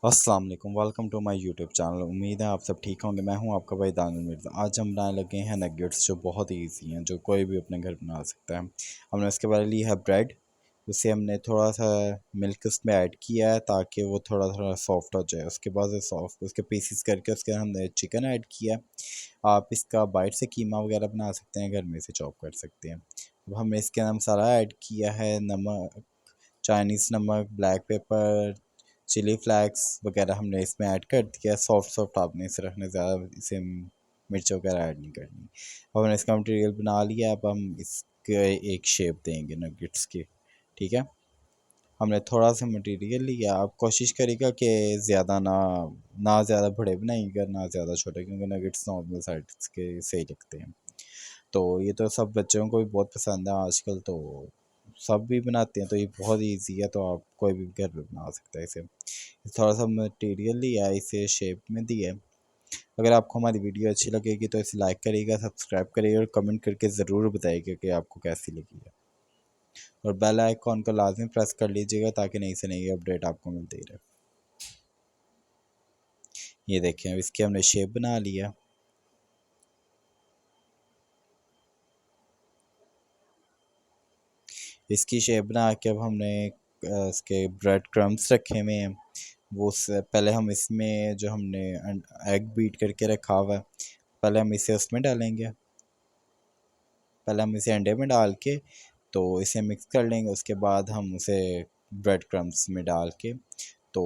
अस्सलाम वालेकुम, welcome to my YouTube channel. उम्मीद है आप सब ठीक होंगे। मैं हूं आपका भाई दानिश मिर्ज़ा। आज हम बनाने लगे हैं नगेट्स, जो बहुत ही ईजी हैं, जो कोई भी अपने घर बना सकता है। हमने इसके बाद ली है ब्रेड। उसे हमने थोड़ा सा मिल्क उसमें ऐड किया है ताकि वो थोड़ा थोड़ा सॉफ्ट हो जाए। उसके बाद सॉफ्ट उसके पीसेस करके उसके हमने चिकन ऐड किया। आप इसका बाइट से कीमा वगैरह बना सकते हैं, घर में से चॉप कर सकते हैं। अब हमने इसके अंदर मसाला ऐड किया है, नमक, चाइनीज़ नमक, ब्लैक पेपर, चिली फ्लैक्स वगैरह हमने इसमें ऐड कर दिया। सॉफ्ट सॉफ्ट आपने इसे रखना, ज़्यादा इसे मिर्च वगैरह ऐड नहीं करनी। अब हमने इसका मटेरियल बना लिया। अब हम इसके एक शेप देंगे नगेट्स की। ठीक है, हमने थोड़ा सा मटेरियल लिया। आप कोशिश करिएगा कि ज़्यादा ना ज़्यादा बड़े बनाइएगा, ना ज़्यादा छोटे, क्योंकि नगेट्स नॉर्मल साइज़ के सही लगते हैं। तो ये तो सब बच्चों को भी बहुत पसंद है आजकल, तो सब भी बनाते हैं, तो ये बहुत ईजी है, तो आप कोई भी घर पे बना सकता है इसे। थोड़ा सा मटेरियल लिया, इसे शेप में दिया। अगर आपको हमारी वीडियो अच्छी लगेगी तो इसे लाइक करिएगा, सब्सक्राइब करिएगा और कमेंट करके ज़रूर बताइएगा कि आपको कैसी लगी है। और बेल आइकॉन को लाजमी प्रेस कर लीजिएगा ताकि नई से नई अपडेट आपको मिलती रहे। ये देखें, अब इसकी हमने शेप बना लिया। इसकी शेप बना के अब हमने इसके ब्रेड क्रम्स रखे हुए हैं। वो पहले हम इसमें जो हमने एग बीट करके रखा हुआ है, पहले हम इसे उसमें डालेंगे। पहले हम इसे अंडे में डाल के तो इसे मिक्स कर लेंगे। उसके बाद हम उसे ब्रेड क्रम्स में डाल के तो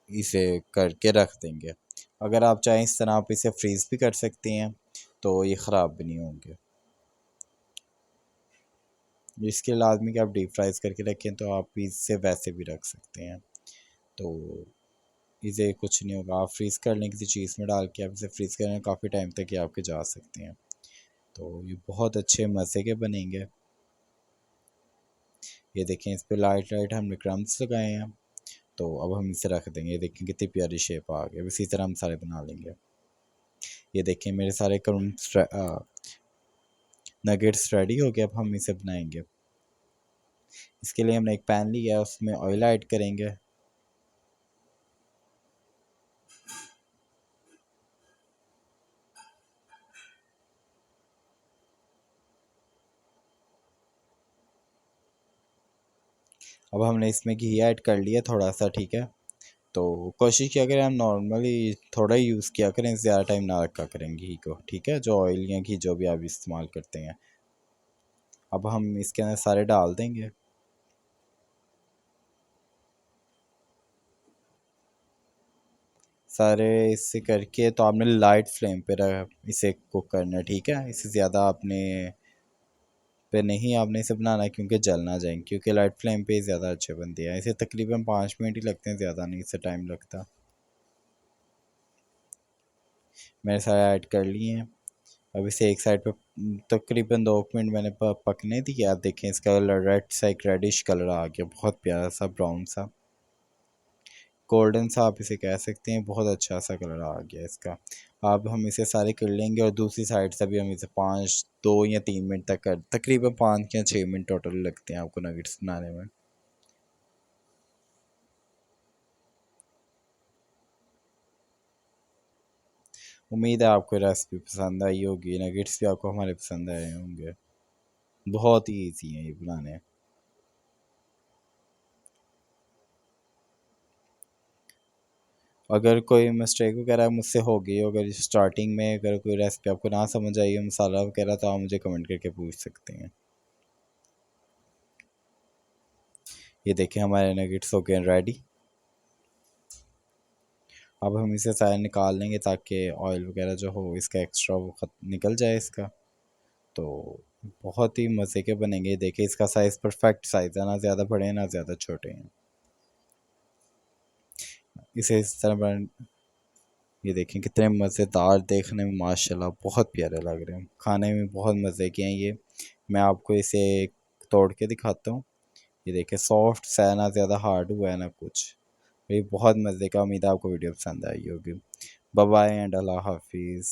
इसे करके रख देंगे। अगर आप चाहें इस तरह आप इसे फ्रीज़ भी कर सकते हैं, तो ये ख़राब भी नहीं होंगे। इसके लाजमी कि आप डीप फ्राइज करके रखें, तो आप इसे वैसे भी रख सकते हैं, तो इसे कुछ नहीं होगा। आप फ्रीज़ कर लें किसी चीज़ में डाल के, आप इसे फ्रीज़ करें, काफ़ी टाइम तक ये आपके जा सकते हैं। तो ये बहुत अच्छे मज़े के बनेंगे। ये देखें, इस पर लाइट लाइट हमने क्रम्स लगाए हैं। तो अब हम इसे रख देंगे। ये देखें कितनी प्यारी शेप आ गई। इसी तरह हम सारे बना लेंगे। ये देखें मेरे सारे क्रम्स नगेट्स रेडी हो गए। अब हम इसे बनाएंगे। इसके लिए हमने एक पैन लिया है, उसमें ऑयल ऐड करेंगे। अब हमने इसमें घी ऐड कर लिया थोड़ा सा। ठीक है, तो कोशिश किया करें हम नॉर्मली थोड़ा ही यूज़ किया करें, ज़्यादा टाइम ना रखा करें घी को। ठीक है, जो ऑयल या घी जो भी आप इस्तेमाल करते हैं। अब हम इसके अंदर सारे डाल देंगे। सारे इसे करके तो आपने लाइट फ्लेम पे इसे कुक करना है। ठीक है, इससे ज़्यादा आपने पे नहीं आपने इसे बनाना है, क्योंकि जल ना जाए, क्योंकि लाइट फ्लेम पे ज़्यादा अच्छे बनते हैं। इसे तकरीबन 5 मिनट ही लगते हैं, ज़्यादा नहीं इससे टाइम लगता। मैंने सारे ऐड कर लिए हैं। अब इसे एक साइड पे तकरीबन 2 मिनट मैंने पकने दिया। आप देखें इसका रेड सा एक रेडिश कलर आ गया, बहुत प्यारा सा ब्राउन सा, गोल्डन सा आप इसे कह सकते हैं। बहुत अच्छा सा कलर आ गया इसका। अब हम इसे सारे कर लेंगे और दूसरी साइड से भी हम इसे 2 या 3 मिनट तक कर, तकरीबन 5 या 6 मिनट टोटल लगते हैं आपको नगेट्स बनाने में। उम्मीद है आपको रेसिपी पसंद आई होगी। नगेट्स भी आपको हमारे पसंद आए होंगे। बहुत ही ईजी है ये बनाने। अगर कोई मिस्टेक वगैरह मुझसे हो गई हो, अगर स्टार्टिंग में अगर कोई रेसिपी आपको ना समझ आई हो, मसाला वगैरह, तो आप मुझे कमेंट करके पूछ सकते हैं। ये देखें हमारे नगेट्स हो गए रेडी। अब हम इसे सारे निकाल लेंगे ताकि ऑयल वगैरह जो हो इसका एक्स्ट्रा वो निकल जाए इसका। तो बहुत ही मज़े के बनेंगे। देखिए इसका साइज़ परफेक्ट साइज़ है, ना ज़्यादा बड़े हैं ना ज़्यादा छोटे हैं। इसे इस तरह बन ये देखें कितने मज़ेदार, देखने में माशाल्लाह बहुत प्यारे लग रहे हैं, खाने में बहुत मज़े के हैं ये। मैं आपको इसे तोड़ के दिखाता हूँ। ये देखें सॉफ्ट सा है, ना ज़्यादा हार्ड हुआ है ना कुछ। ये बहुत मज़े का। उम्मीद है आपको वीडियो पसंद आई होगी। बाय बाय एंड अल्लाह हाफिज़।